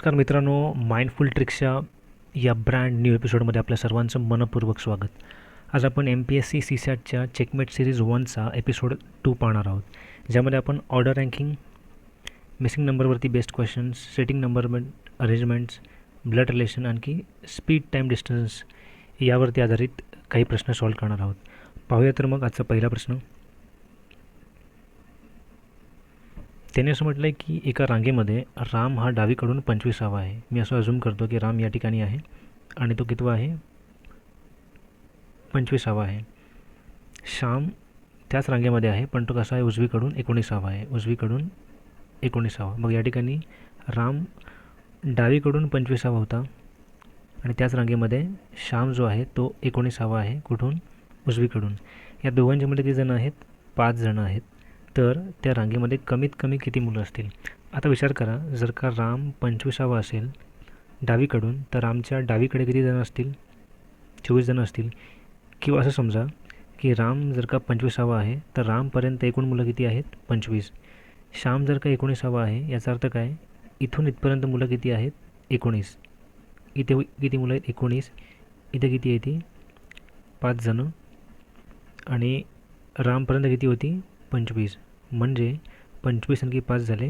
नमस्कार मित्रांनो, माइंडफुल ट्रिक्सच्या या ब्रँड न्यू एपिसोडमध्ये आपल्या सर्वांचं मनपूर्वक स्वागत. आज आपण MPSC CSATच्या चेकमेट सिरीज 1चा एपिसोड 2 पाहणार आहोत, ज्यामध्ये आपण ऑर्डर रँकिंग, मिसिंग नंबरवरती based questions, setting number arrangements, blood relation आणखी स्पीड टाईम डिस्टन्स यावरती आधारित काही प्रश्न सॉल्व्ह करणार आहोत. पाहूया तर मग आजचा पहिला प्रश्न. त्याने असं म्हटलं आहे की एका रांगेमध्ये राम हा डावीकडून 25वा आहे. मी असं अझूम करतो की राम या ठिकाणी आहे आणि तो कितवा आहे, 25वा आहे. श्याम त्याच रांगेमध्ये आहे पण तो कसा आहे, उजवीकडून 19वा आहे, उजवीकडून 19वा. मग या ठिकाणी राम डावीकडून 25वा होता आणि त्याच रांगेमध्ये श्याम जो आहे तो 19वा आहे, कुठून, उजवीकडून. या दोघांच्यामध्ये किती जण आहेत, 5 जण आहेत. तर त्या रांगेमध्ये कमीत कमी किती मुलं असतील. आता विचार करा, जर का राम 25वा असेल डावीकडून, तर रामच्या डावीकडे किती जण असतील, 24 जण असतील. किंवा असं समजा की राम जर का 25वा आहे तर रामपर्यंत एकूण मुलं किती आहेत, 25. श्याम जर का 19वा आहे, याचा अर्थ काय, इथून इथपर्यंत मुलं किती आहेत, 19. इथे किती मुलं आहेत, 19. इथे किती आहे ती, 5 जणं. आणि रामपर्यंत किती होती, 25. म्हणजे 25 आणखी 5 झाले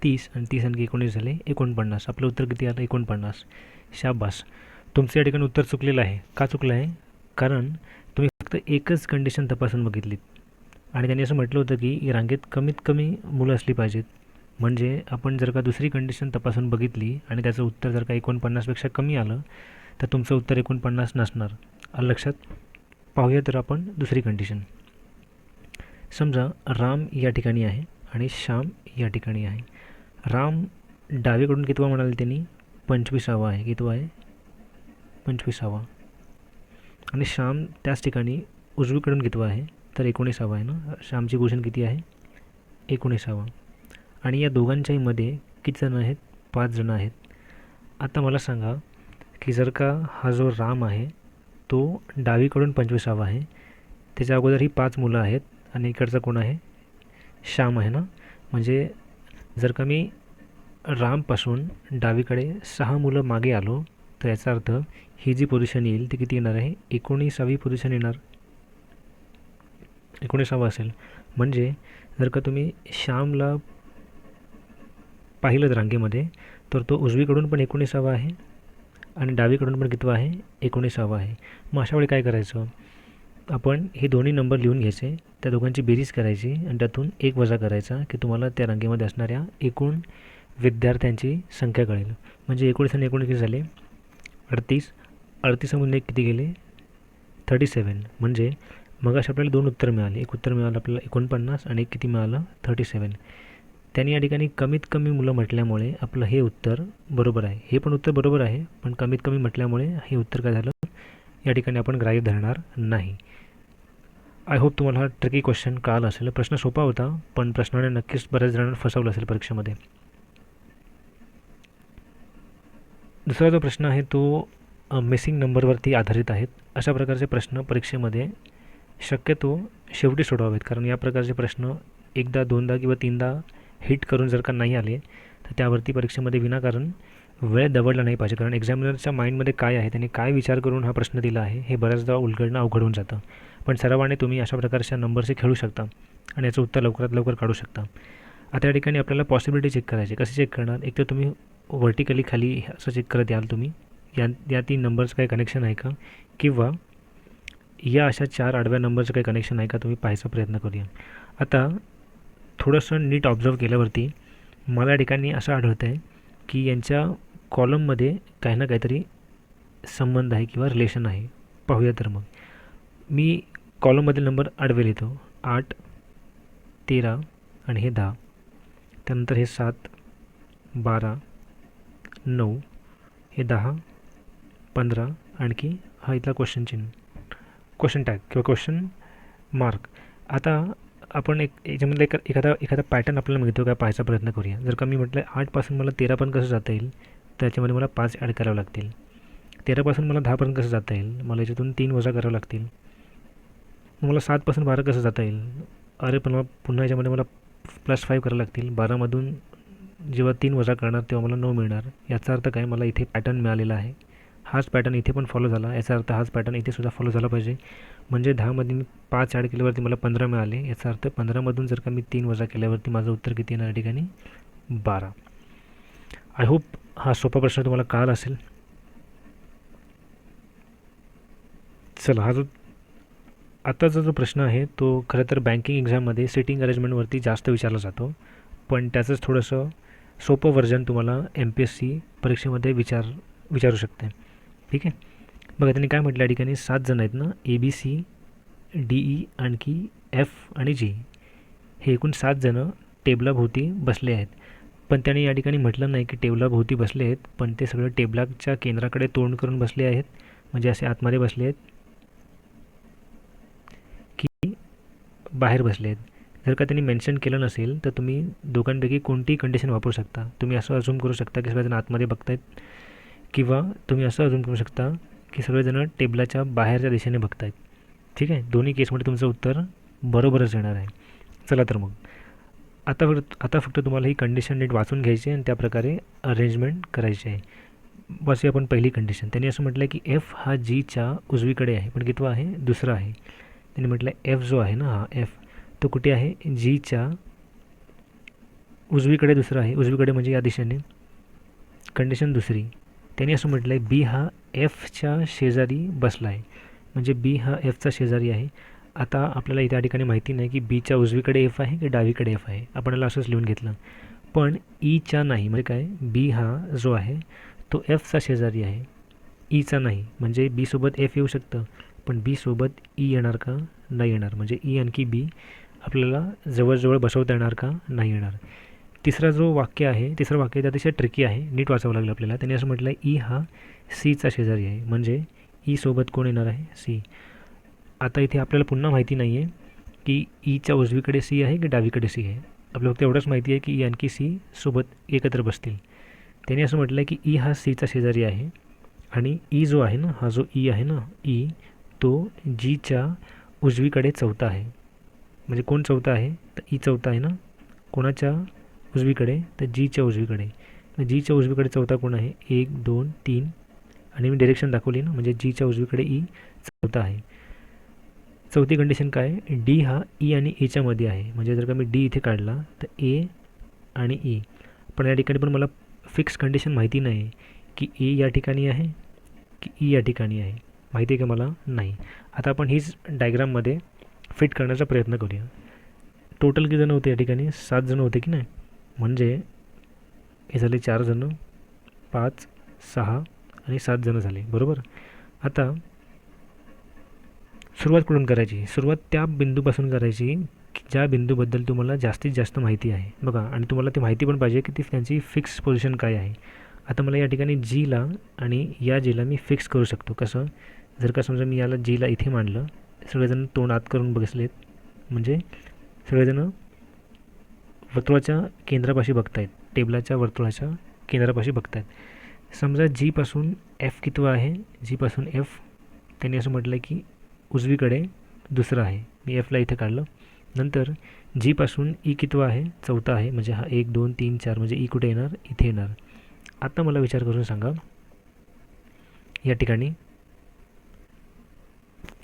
30 आणि 30 आणखी 19 झाले 49. आपलं उत्तर किती आलं, 49. शाबास, तुमचं या ठिकाणी उत्तर चुकलेलं आहे. का चुकलं आहे, कारण तुम्ही फक्त एकच कंडिशन तपासून बघितलीत आणि त्यांनी असं म्हटलं होतं की रांगेत कमीत कमी मुलं असली पाहिजेत. म्हणजे आपण जर का दुसरी कंडिशन तपासून बघितली आणि त्याचं उत्तर जर का 49पेक्षा कमी आलं तर तुमचं उत्तर 49 नसणार. आलं लक्षात. पाहूया तर आपण दुसरी कंडिशन. समजा राम या ठिकाणी आहे आणि श्याम या ठिकाणी आहे. राम डावीकडून कितवा म्हणाले त्यांनी, 25वा आहे. कितवा आहे, 25वा. आणि श्याम त्याच ठिकाणी उजवीकडून कितवा आहे, तर 19वा आहे ना. श्यामची पोझिशन किती आहे, 19वा. आणि या दोघांच्याही मध्ये किती जण आहेत, 5 जण आहेत. आता मला सांगा की जर का हा जो राम आहे तो डावीकडून 25वा आहे, त्याच्या अगोदर ही 5 मुलं आहेत आणि इकडचा कोण आहे, श्याम आहे ना. म्हणजे जर का मी रामपासून डावीकडे 6 मुलं मागे आलो तर याचा अर्थ ही जी पोझिशन येईल ती किती येणार आहे, 19वी पोझिशन येणार, 19वा असेल. म्हणजे जर का तुम्ही श्यामला पाहिलं रांगेमध्ये तर तो उजवीकडून पण 19वा आहे आणि डावीकडून पण कितवा आहे, 19वा आहे. मग अशा वेळी काय करायचं, आपण हे दोन्ही नंबर लिहून घ्यायचे, त्या दोघांची बेरीज करायची आणि त्यातून 1 वजा करायचा की तुम्हाला त्या रांगेमध्ये असणाऱ्या एकूण विद्यार्थ्यांची संख्या कळेल. म्हणजे 19 आणि 19 किती झाले, 38. 38 किती गेले, 37. म्हणजे मग अशा आपल्याला 2 उत्तर मिळाले. एक उत्तर मिळालं आपल्याला 49 आणि एक किती मिळालं, 37. त्यांनी या ठिकाणी कमीत कमी मुलं म्हटल्यामुळे आपलं हे उत्तर बरोबर आहे. हे पण उत्तर बरोबर आहे, पण कमीत कमी म्हटल्यामुळे हे उत्तर काय झालं, या ठिकाणी आपण ग्राह्य धरणार नाही. आय होप तुम्हाला हा ट्रिकी क्वेश्चन कळाला असेल. प्रश्न सोपा होता पण प्रश्नाने नक्कीच बऱ्याच जणांना फसवलं असेल परीक्षेमध्ये. दुसरा जो प्रश्न आहे तो मिसिंग नंबरवरती आधारित आहेत. अशा प्रकारचे प्रश्न परीक्षेमध्ये शक्यतो शेवटी सोडवावेत, कारण या प्रकारचे प्रश्न एकदा, दोनदा किंवा 3दा हिट करून जर का नाही आले तर त्यावरती परीक्षेमध्ये विनाकारण वेळ दवडला नाही पाहिजे. कारण एक्झामिनरच्या माइंडमध्ये काय आहे, त्याने काय विचार करून हा प्रश्न दिला आहे हे बऱ्याचदा उलगडणं अवघड होऊन जातं. पण सरावाने तुम्ही अशा प्रकारच्या नंबरचे खेळू शकता आणि याचं उत्तर लवकरात लवकर काढू शकता. आता या ठिकाणी आपल्याला पॉसिबिलिटी चेक करायची. कसे चेक करणार, एक तर तुम्ही व्हर्टिकली खाली असं चेक करत याल तुम्ही, या 3 नंबरचं काही कनेक्शन आहे का, किंवा या अशा 4 आडव्या नंबरचं काही कनेक्शन आहे का, तुम्ही पाहायचा प्रयत्न करूया. आता थोडंसं नीट ऑब्झर्व केल्यावरती मला या ठिकाणी असं आढळतं आहे की यांच्या कॉलममध्ये काही ना काहीतरी संबंध आहे किंवा रिलेशन आहे. पाहूया तर मग. मी कॉलममधील नंबर आडवे लिहितो, 8, 13 आणि हे 10. त्यानंतर हे 7, 12, 9, हे 10, 15 आणखी हा इथला क्वेश्चन चिन्ह, क्वेश्चन टॅग किंवा क्वेश्चन मार्क. आता आपण याच्यामधलं एखादा पॅटर्न आपल्याला मिळतो का पाहायचा प्रयत्न करूया. जर का मी म्हटलं 8पासून मला 13 पण कसं जाता येईल, त्याच्यामध्ये मला 5 ॲड करावं लागतील. 13पासून मला 10पर्यंत कसं जाता येईल, मला याच्यातून 3 वजा करावं लागतील. मग मला 7पासून 12 कसं जाता येईल, अरे पण मला पुन्हा याच्यामध्ये मला +5 करावं लागतील. 12मधून जेव्हा 3 वजा करणार तेव्हा मला 9 मिळणार. याचा अर्थ काय, मला इथे पॅटर्न मिळालेला आहे. हाच पॅटर्न इथे पण फॉलो झाला, याचा अर्थ हाच पॅटर्न इथेसुद्धा फॉलो झाला पाहिजे. म्हणजे 10मध्ये मी 5 ॲड केल्यावरती मला 15 मिळाले. याचा अर्थ 15मधून जर का मी 3 वजा केल्यावरती माझं उत्तर किती येणार या ठिकाणी, 12. आय होप हा सोपा प्रश्न तुम्हाला कळाला असेल. चला, हा जो आताचा जो प्रश्न आहे तो खरं तर बँकिंग एक्झाममध्ये सिटिंग अरेंजमेंटवरती जास्त विचारला जातो, पण त्याचंच थोडंसं सोपं व्हर्जन तुम्हाला MPSC परीक्षेमध्ये विचारू शकते. ठीक आहे. बघा, त्यांनी काय म्हटलं या ठिकाणी, 7 जण आहेत ना, ABCDE आणखी F आणि G, हे एकूण 7 जणं टेबलाभोवती बसले आहेत. पण त्याने या ठिकाणी म्हटलं नाही की टेबलाभोवती बसले आहेत, पण ते सगळं टेबलाच्या केंद्राकडे तोंड करून बसले आहेत, म्हणजे असे आतमध्ये बसले आहेत की बाहेर बसले आहेत. जर का त्यांनी मेन्शन केलं नसेल तर तुम्ही दोघांपैकी कोणतीही कंडिशन वापरू शकता. तुम्ही असं अझूम करू शकता की सगळेजण आतमध्ये बघतायत, किंवा तुम्ही असं अझूम करू शकता की सगळेजण टेबलाच्या बाहेरच्या दिशेने बघतायत. ठीक आहे. दोन्ही केसमध्ये तुमचं उत्तर बरोबरच येणार आहे. चला तर मग आता फक्त तुम्हाला ही कंडिशन नीट वाचून घ्यायची आणि त्याप्रकारे अरेंजमेंट करायची आहे. बस आपण पहिली कंडिशन, त्यांनी असं म्हटलं की F हा Gच्या उजवीकडे आहे, पण कितवा आहे, दुसरा आहे. त्यांनी म्हटलं F जो आहे ना, हा F तो कुठे आहे, Gच्या उजवीकडे दुसरा आहे. उजवीकडे म्हणजे या दिशेने. कंडिशन दुसरी, त्यांनी असं म्हटलं आहे B हा Fच्या शेजारी बसला आहे, म्हणजे B हा Fचा शेजारी आहे. आता आपल्याला इथे या ठिकाणी माहिती नाही की Bच्या उजवीकडे F आहे की डावीकडे F आहे, आपल्याला असंच लिहून घेतलं. पण Eच्या नाही, म्हणजे काय, B हा जो आहे तो Fचा शेजारी आहे, Eचा नाही. म्हणजे B सोबत F येऊ शकतं, पण B सोबत E येणार का, नाही येणार. म्हणजे E आणखी B आपल्याला जवळजवळ बसवता येणार का, नाही येणार. तिसरं वाक्य आहे ते अतिशय ट्रिकी आहे, नीट वाचावं लागलं आपल्याला. त्यांनी असं म्हटलं आहे E हा Cचा शेजारी आहे, म्हणजे E सोबत कोण येणार आहे, C. आता इथे आपल्याला पुन्हा माहिती नाही आहे की Eच्या उजवीकडे C आहे की डावीकडे C आहे. आपल्याला फक्त एवढंच माहिती आहे की E आणखी C सोबत एकत्र बसतील. त्यांनी असं म्हटलं आहे की E हा Cचा शेजारी आहे, आणि E जो आहे ना, हा जो E आहे ना, E तो Gच्या उजवीकडे चौथा आहे. म्हणजे कोण चौथा आहे, तर E चौथा आहे ना. कोणाच्या उजवीकडे, तर Gच्या उजवीकडे. Gच्या उजवीकडे चौथा कोण आहे, 1 2 3, आणि मी डायरेक्शन दाखवली ना, म्हणजे Gच्या उजवीकडे E चौथा आहे. चौथी कंडिशन काय, D हा E आणि Aच्या मध्ये आहे. म्हणजे जर का मी D इथे काढला तर A आणि E, पण या ठिकाणी पण मला फिक्स कंडिशन माहिती नाही की A या ठिकाणी आहे की E या ठिकाणी आहे, माहिती आहे का मला, नाही. आता आपण हीच डायग्राममध्ये फिट करण्याचा प्रयत्न करूया. टोटल किती जण होते या ठिकाणी, 7 जण होते की नाही. म्हणजे हे झाले 4 जण, 5 6 आणि 7 जण झाले, बरोबर. आता सुरुवात कुठून करायची, सुरुवात त्या बिंदूपासून करायची ज्या बिंदूबद्दल तुम्हाला जास्तीत जास्त माहिती आहे. बघा, आणि तुम्हाला ते माहिती पण पाहिजे की ती त्यांची फिक्स पोझिशन काय आहे. आता मला या ठिकाणी Gला आणि या Gला मी फिक्स करू शकतो. कसं, जर का समजा मी याला Gला इथे मांडलं, सगळेजण तोंड आत करून बसलेत, म्हणजे सगळेजण वर्तुळाच्या केंद्रापाशी बघतायत, टेबलाच्या वर्तुळाच्या केंद्रापाशी बघतायत. समजा Gपासून F कितवा आहे, Gपासून F त्यांनी असं म्हटलं की उजवीकडे दुसरा आहे. मी Fला इथे काढलं. नंतर Gपासून E कितवा आहे, चौथा आहे. म्हणजे हा 1 2 3 4, म्हणजे E कुठे येणार, इथे येणार. आता मला विचार करून सांगा या ठिकाणी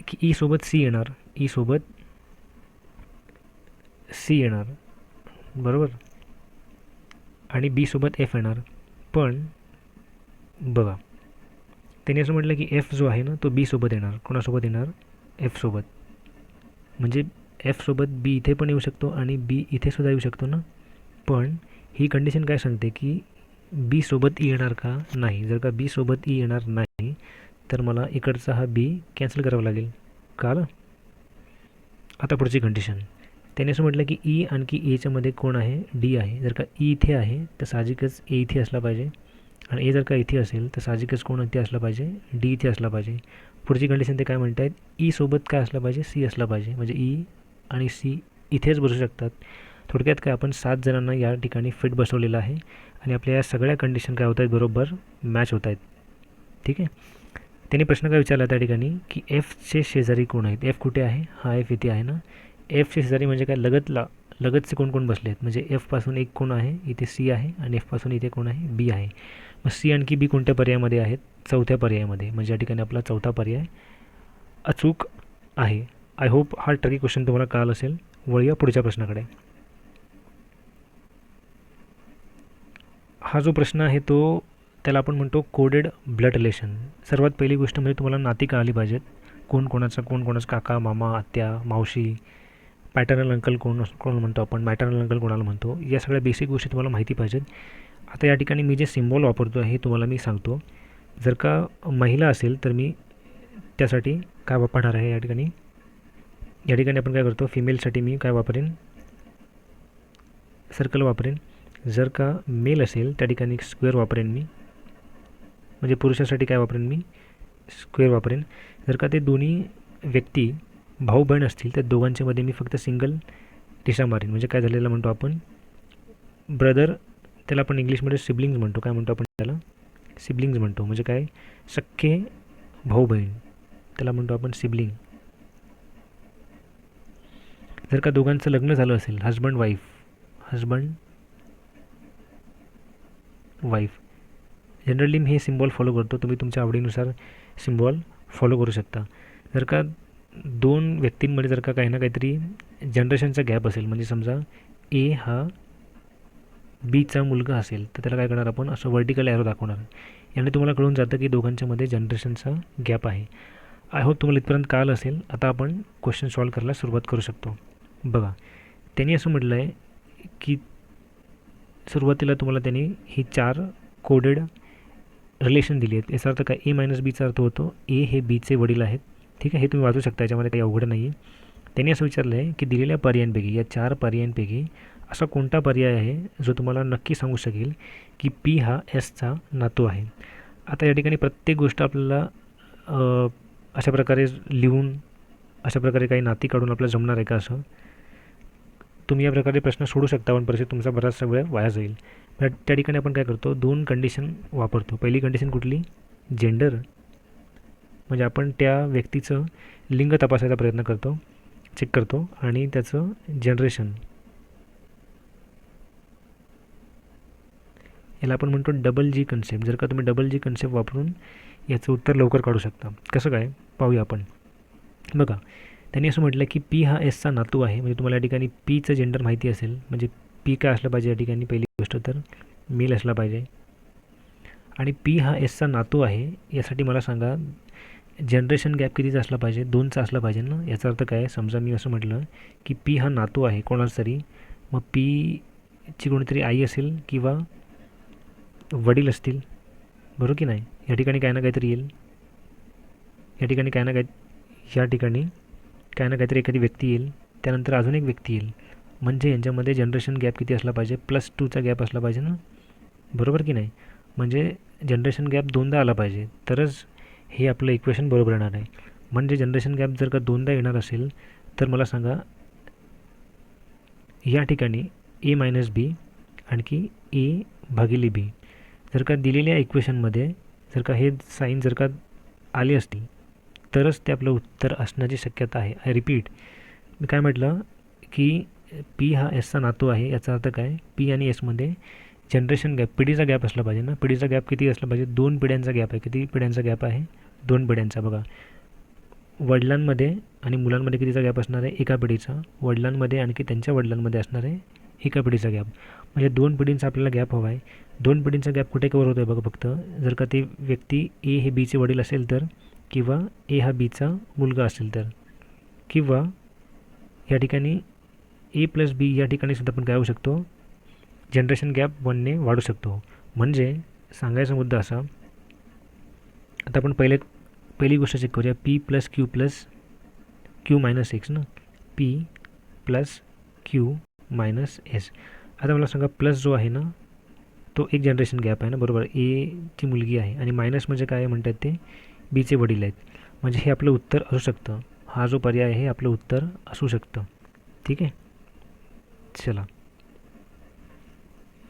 की E सोबत C येणार, E सोबत C येणार, बरोबर, आणि B सोबत F येणार. पण बघा, त्यांनी असं म्हटलं की F जो आहे ना तो B सोबत येणार. कोणासोबत येणार, F सोबत. म्हणजे F सोबत B इथे पण येऊ शकतो आणि B इथे सुद्धा येऊ शकतो ना. पण ही कंडिशन काय सांगते की B सोबत E येणार का, नाही. जर का B सोबत E येणार नाही तर मला इकडचा हा B कॅन्सल करावा लागेल. कळलं. आता पुढची कंडिशन, त्याने असं म्हटलं की E आणखी Aच्या मध्ये कोण आहे, D आहे. जर का E इथे आहे तर साहजिकच A इथे असला पाहिजे, आणि A जर का इथे असेल तर साहजिकच कोण इथे असला पाहिजे, D इथे असला पाहिजे. पुढची कंडिशन ते काय म्हणत आहेत, E सोबत काय असलं पाहिजे, C असला पाहिजे. म्हणजे E आणि C इथेच बसू शकतात. थोडक्यात काय, आपण 7 जणांना या ठिकाणी फिट बसवलेलं आहे, आणि आपल्या या सगळ्या कंडिशन काय होत आहेत, बरोबर मॅच होत आहेत. ठीक आहे. त्यांनी प्रश्न काय विचारला त्या ठिकाणी की Fचे शेजारी कोण आहेत. F कुठे आहे, हा F इथे आहे ना. Fचे शेजारी म्हणजे काय, लगतचे कोण कोण बसले आहेत, म्हणजे एफपासून एक कोण आहे इथे सी आहे आणि एफपासून इथे कोण आहे बी आहे. मग सी आणखी बी कोणत्या पर्यायामध्ये आहेत, चौथ्या पर्यायामध्ये, म्हणजे या ठिकाणी आपला चौथा पर्याय अचूक आहे. आय होप हा ट्रिकी क्वेश्चन तुम्हाला कळाला असेल. वळूया पुढच्या प्रश्नाकडे. हा जो प्रश्न आहे तो त्याला आपण म्हणतो कोडेड ब्लड रिलेशन. सर्वात पहिली गोष्ट म्हणजे तुम्हाला नाती कळाली पाहिजेत, कोण कोणाचा काका, मामा, आत्या, मावशी, पॅटर्नल अंकल कोण म्हणतो आपण, मॅटर्नल अंकल कोणाला म्हणतो, या सगळ्या बेसिक गोष्टी तुम्हाला माहिती पाहिजेत. आता या ठिकाणी मी जे सिम्बॉल वापरतो आहे हे तुम्हाला मी सांगतो. जर का महिला असेल तर मी त्यासाठी काय वापरणार आहे, या ठिकाणी आपण काय करतो, फिमेलसाठी मी काय वापरेन, सर्कल वापरेन. जर का मेल असेल त्या ठिकाणी स्क्वेअर वापरेन मी, म्हणजे पुरुषासाठी काय वापरेन मी, स्क्वेअर वापरेन. जर का ते दोन्ही व्यक्ती भाऊ बहीण असतील तर दोघांच्यामध्ये मी फक्त सिंगल टिशा मारेन, म्हणजे काय झालेलं म्हणतो आपण ब्रदर, त्याला आपण इंग्लिशमध्ये सिबलिंग्स म्हणतो. काय म्हणतो आपण त्याला, सिबलिंग्स म्हणतो. म्हणजे काय, सख्खे भाऊ बहीण, त्याला म्हणतो आपण सिबलिंग. जर का दोघांचं लग्न झालं असेल, हजबंड वाईफ, जनरली मी हे सिम्बॉल फॉलो करतो, तुम्ही तुमच्या आवडीनुसार सिम्बॉल फॉलो करू शकता. जर का दोन व्यक्तींमध्ये जर का काही ना काहीतरी जनरेशनचा गॅप असेल, म्हणजे समजा ए हा बीचा मुलगा असेल तर त्याला काय करणार आपण, असं वर्टिकल ॲरो दाखवणार. याने तुम्हाला कळून जातं की दोघांच्यामध्ये जनरेशनचा गॅप आहे. आय होप तुम्हाला इथपर्यंत कळालं असेल. आता आपण क्वेश्चन सॉल्व करायला सुरुवात करू शकतो. बघा, त्यांनी असं म्हटलं आहे की सुरुवातीला तुम्हाला त्यांनी ही 4 कोडेड रिलेशन दिली आहेत. याचा अर्थ काय, ए मायनस बीचा अर्थ होतो ए हे बीचे वडील आहेत. ठीक आहे, हे तुम्ही वाचू शकता, याच्यामध्ये काही अवघड नाही आहे. त्यांनी असं विचारलं आहे की दिलेल्या पर्यायांपैकी, या 4 पर्यायांपैकी असा कोणता पर्याय आहे जो तुम्हाला नक्की सांगू शकेल की पी हा एसचा नातू आहे. आता या ठिकाणी प्रत्येक गोष्ट आपल्याला अशा प्रकारे लिहून अशा प्रकारे काही नाती काढून आपल्याला जमणार आहे का, असं तुम्ही या प्रकारे प्रश्न सोडू शकता, पण परिस्थिती तुमचा बराचसा वेळ वाया जाईल. त्या ठिकाणी आपण काय करतो, 2 कंडिशन वापरतो. पहिली कंडिशन कुठली, जेंडर, म्हणजे आपण त्या व्यक्तीचं लिंग तपासायचा प्रयत्न करतो, चेक करतो, आणि त्याचं जनरेशन, याला आपण म्हणतो डबल जी कन्सेप्ट. जर का तुम्ही डबल जी कन्सेप्ट वापरून याचं उत्तर लवकर काढू शकता. कसं काय पाहूया आपण. बघा, त्यांनी असं म्हटलं की पी हा एसचा नातू आहे, म्हणजे तुम्हाला या ठिकाणी पीचं जेंडर माहिती असेल, म्हणजे पी काय असलं पाहिजे या ठिकाणी, पहिली गोष्ट तर मेल असला पाहिजे. आणि पी हा एसचा नातू आहे यासाठी मला सांगा जनरेशन गॅप कितीचा असला पाहिजे, 2चा असला पाहिजे ना. याचा अर्थ काय, समजा मी असं म्हटलं की पी हा नातू आहे कोणाचा तरी, मग पीची कोणीतरी आई असेल किंवा वडील असतील, बरोबर की नाही. या ठिकाणी काय ना काहीतरी येईल, या ठिकाणी काय ना काहीतरी एखादी व्यक्ती येईल, त्यानंतर अजून एक व्यक्ती येईल, म्हणजे यांच्यामध्ये जनरेशन गॅप किती असला पाहिजे, +2चा गॅप असला पाहिजे ना, बरोबर की नाही. म्हणजे जनरेशन गॅप 2दा आला पाहिजे, तरच हे आपलं इक्वेशन बरोबर येणार आहे. म्हणजे जनरेशन गॅप जर का 2दा येणार असेल तर मला सांगा या ठिकाणी ए मायनस बी आणखी ए भागिले बी, जर का दिलेल्या इक्वेशनमध्ये जर का हे साईन जर का आली असती तरच ते आपलं उत्तर असण्याची शक्यता आहे. आय रिपीट, मी काय म्हटलं की पी हा एसचा नातू आहे, याचा अर्थ काय, पी आणि एसमध्ये जनरेशन गॅप, पिढीचा गॅप असला पाहिजे ना. पिढीचा गॅप किती असला पाहिजे, 2 पिढ्यांचा गॅप आहे. किती पिढ्यांचा गॅप आहे, 2 पिढ्यांचा. बघा, वडिलांमध्ये आणि मुलांमध्ये कितीचा गॅप असणार आहे, एका पिढीचा. वडिलांमध्ये आणखी त्यांच्या वडिलांमध्ये असणार आहे एका पिढीचा गॅप, म्हणजे 2 पिढींचा आपल्याला गॅप हवा आहे. 2 पिढींचा गॅप कुठे कवर होतो आहे बघा, फक्त जर का ते व्यक्ती ए हे बीचे वडील असेल तर, किंवा ए हा बीचा मुलगा असेल तर, किंवा या ठिकाणी ए प्लस बी या ठिकाणी सुद्धा आपण काय होऊ शकतो, जनरेशन गॅप 1ने वाढू शकतो. म्हणजे सांगायचा मुद्दा असा, आता आपण पहिली गोष्ट चेक करूया, P plus Q minus X ना, P plus Q minus S. आता मला सांगा प्लस जो आहे ना तो एक जनरेशन गॅप आहे ना, बरोबर, एची मुलगी आहे, आणि मायनस म्हणजे काय म्हणतात ते बीचे वडील आहेत, म्हणजे हे आपलं उत्तर असू शकतं. हा जो पर्याय आहे हे आपलं उत्तर असू शकतं. ठीक आहे, चला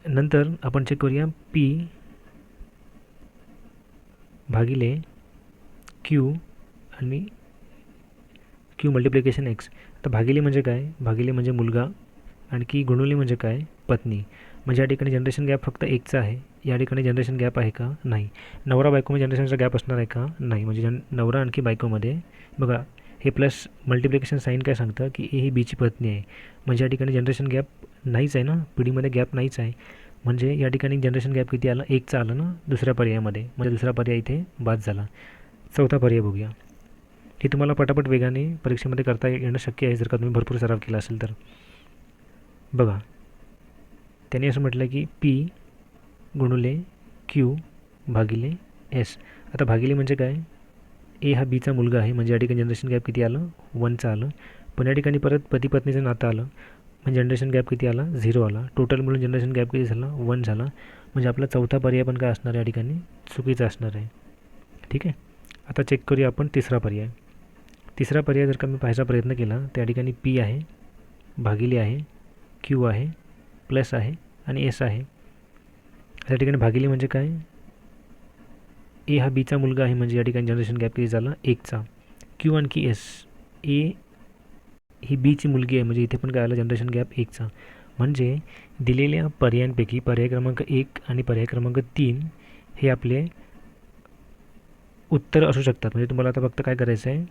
नंतर आपण चेक करूया पी भागिले क्यू आणि क्यू मल्टिप्लिकेशन एक्स. आता भागिले म्हणजे काय, भागिले म्हणजे मुलगा आणखी गुणुले म्हणजे काय, पत्नी. म्हणजे या ठिकाणी जनरेशन गॅप फक्त एकचा आहे. या ठिकाणी जनरेशन गॅप आहे का, नाही. नवरा बायकोमध्ये जनरेशनचा गॅप असणार आहे का, नाही. म्हणजे नवरा आणखी बायकोमध्ये बघा, हे प्लस मल्टिप्लिकेशन साईन काय सांगतं की ए ही बीची पत्नी आहे. म्हणजे या ठिकाणी जनरेशन गॅप नाहीच आहे ना, पिढीमध्ये गॅप नाहीच आहे. म्हणजे या ठिकाणी जनरेशन गॅप किती आलं, एकचा आलं ना दुसऱ्या पर्यायामध्ये. म्हणजे दुसरा पर्याय इथे बाद झाला. चौथा पर्याय बघूया. हे तुम्हाला पटापट वेगाने परीक्षेमध्ये करता येणं शक्य आहे जर का तुम्ही भरपूर सराव केला असेल तर. बघा, त्याने असं म्हटलं की पी गुणुले क्यू भागिले एस. आता भागिले म्हणजे काय, ए हा बीचा मुलगा आहे. म्हणजे या ठिकाणी जनरेशन गॅप किती आलं, 1चं आलं. पण या ठिकाणी परत पती पत्नीचं नातं आलं. म्हणजे जनरेशन गॅप किती आला, 0 आला. टोटल मिळून जनरेशन गॅप किती झाला, 1 झाला. म्हणजे आपला चौथा पर्याय पण काय असणार आहे, या ठिकाणी चुकीचा असणार आहे. ठीक आहे. आता चेक करूया आपण तिसरा पर्याय. तिसरा पर्याय जर का मी पाहायचा प्रयत्न केला, त्या ठिकाणी पी आहे, भागिले आहे, क्यू आहे, प्लस आहे आणि एस आहे. त्या ठिकाणी भागिले म्हणजे काय, ए हा बीचा मुलगा आहे. म्हणजे या ठिकाणी जनरेशन गॅप किती झाला, 1चा. क्यू आणखी एस, ए ही बीची मुलगी आहे. म्हणजे इथे पण काय आलं, जनरेशन गॅप 1चा. म्हणजे दिलेल्या पर्यायांपैकी पर्याय क्रमांक 1 आणि पर्याय क्रमांक 3 हे आपले उत्तर असू शकतात. म्हणजे तुम्हाला आता फक्त काय करायचं आहे,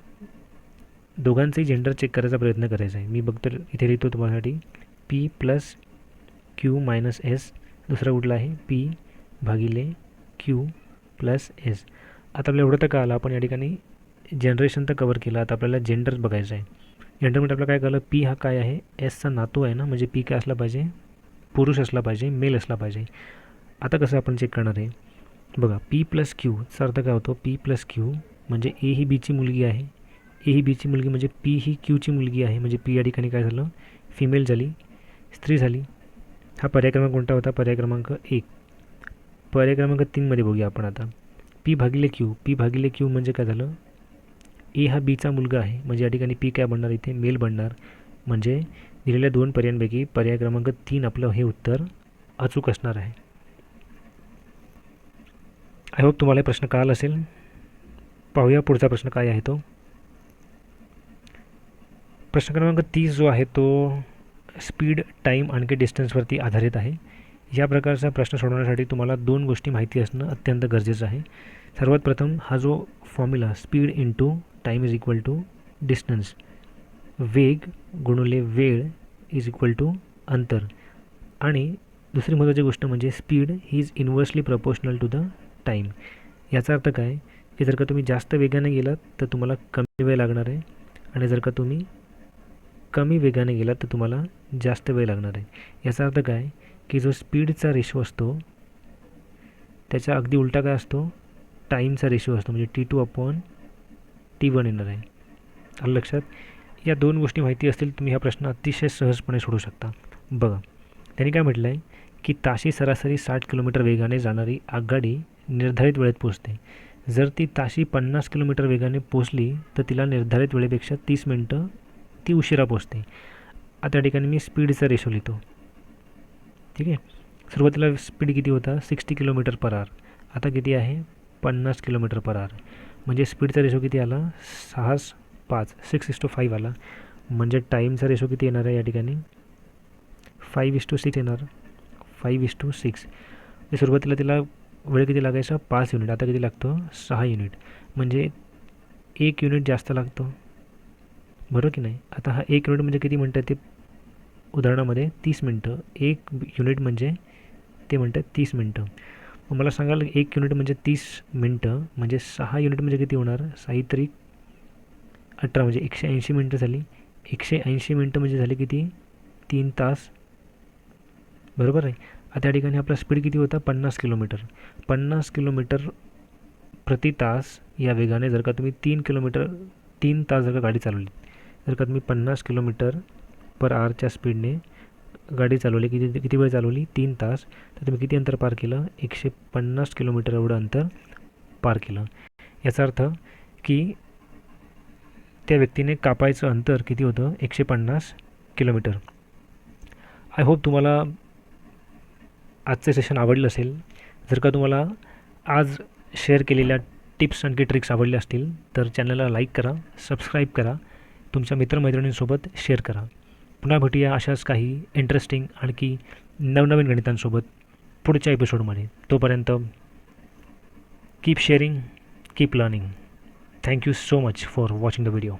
दोघांचंही जेंडर चेक करायचा प्रयत्न करायचा आहे. मी बघतो इथे लिहितो तुम्हासाठी, P plus Q minus S. दुसरा कुठला आहे, पी भागिले क्यू प्लस एस. आता आपल्याला एवढं तर कळलं, आपण या ठिकाणी जनरेशन तर कवर केलं. आता आपल्याला जेंडर बघायचं आहे. जेंडरमध्ये आपल्याला काय कळलं, पी हा काय आहे, एसचा नातू आहे ना. म्हणजे पी काय असला पाहिजे, पुरुष असला पाहिजे, मेल असला पाहिजे. आता कसं आपण चेक करणार आहे, बघा, पी प्लस क्यूचा अर्थ काय होतो, पी प्लस क्यू म्हणजे ए ही बीची मुलगी आहे. ए ही बीची मुलगी म्हणजे पी ही क्यूची मुलगी आहे. म्हणजे पी या ठिकाणी काय झालं, फिमेल झाली, स्त्री झाली. हा पर्याय क्रमांक कोणता होता, पर्याय क्रमांक 1. पर्याय क्रमांक 3मध्ये बघूया आपण आता, पी भागिले क्यू. पी भागिले क्यू म्हणजे काय झालं, ए हा बीचा मुलगा आहे. म्हणजे या ठिकाणी पी काय बनणार, इथे मेल बनणार. म्हणजे दिलेल्या 2 पर्यायांपैकी पर्याय क्रमांक 3 आपलं हे उत्तर अचूक असणार आहे. आय होप तुम्हाला प्रश्न कळाला असेल. पाहूया पुढचा प्रश्न काय आहे तो. प्रश्न क्रमांक 30 जो आहे तो स्पीड, टाईम आणखी डिस्टन्सवरती आधारित आहे. या प्रकारचा प्रश्न सोडवण्यासाठी तुम्हाला 2 गोष्टी माहिती असणं अत्यंत गरजेचं आहे. सर्वात प्रथम हा जो formula speed into time is equal to distance, वेग गुणुले वेळ इज इक्वल टू अंतर. आणि दुसरी महत्त्वाची गोष्ट म्हणजे स्पीड ही is inversely proportional to the time. याचा अर्थ काय की जर का तुम्ही जास्त वेगाने गेलात तर तुम्हाला कमी वेळ लागणार आहे, आणि जर का तुम्ही कमी वेगाने गेलात तर तुम्हाला जास्त वेळ लागणार आहे. याचा अर्थ काय की जो स्पीडचा रेशो असतो त्याच्या अगदी उलटा काय असतो, टाईमचा रेशो असतो. म्हणजे T2/T1 येणार आहे. आलं लक्षात. या 2 गोष्टी माहिती असतील तुम्ही हा प्रश्न अतिशय सहजपणे सोडवू शकता. बघा, त्यांनी काय म्हटलं आहे की ताशी सरासरी 60 किलोमीटर वेगाने जाणारी आगगाडी निर्धारित वेळेत पोहोचते. जर ती ताशी 50 किलोमीटर वेगाने पोहोचली तर तिला निर्धारित वेळेपेक्षा 30 मिनटं ती उशिरा पोहोचते. आता या ठिकाणी मी स्पीडचा रेशो लिहितो. ठीक आहे. सुरुवातीला स्पीड किती होता, 60 किलोमीटर पर आवर. आता किती आहे, 50 किलोमीटर पर आवर. म्हणजे स्पीडचा रेशो किती आला, 6:5 6:5 आला. म्हणजे टाईमचा रेशो किती येणार आहे या ठिकाणी, 5:6 येणार. 5:6. सुरुवातीला तिला वेळ किती लागायचा, 5 युनिट. आता किती लागतो, 6 युनिट. म्हणजे 1 युनिट जास्त लागतो, बरोबर की नाही. आता हा 1 युनिट म्हणजे किती मिनटं, ते उदाहरणामध्ये 30 मिनटं. 1 युनिट म्हणजे ते म्हणतात 30 मिनटं. मग मला सांगाल 1 युनिट म्हणजे 30 मिनटं, म्हणजे 6 युनिट म्हणजे किती होणार, 6 तरी 18 म्हणजे 180 मिनटं झाली. 180 मिनटं म्हणजे झाले किती, 3 तास, बरोबर आहे. आता या ठिकाणी आपला स्पीड किती होता, 50 किलोमीटर. 50 किलोमीटर प्रति तास या वेगाने जर का तुम्ही 3 तास जर का गाडी चालवली, जर का तुम्ही 50 किलोमीटर पर आवरच्या स्पीडने गाडी चालवली, किती वेळ चालवली, 3 तास, तर तुम्ही किती अंतर पार केलं, 150 किलोमीटर एवढं अंतर पार केलं. याचा अर्थ की त्या व्यक्तीने कापायचं अंतर किती होतं, 150 किलोमीटर. आय होप तुम्हाला आजचं सेशन आवडलं असेल. जर का तुम्हाला आज शेअर केलेल्या टिप्स आणखी ट्रिक्स आवडल्या असतील तर चॅनलला लाईक करा, सबस्क्राईब करा, तुमच्या मित्रमैत्रिणींसोबत शेअर करा. पुन्हा भेटूया अशाच काही इंटरेस्टिंग आणखी नवनवीन गणितांसोबत पुढच्या एपिसोडमध्ये. तोपर्यंत keep sharing, keep learning. Thank you so much for watching the video.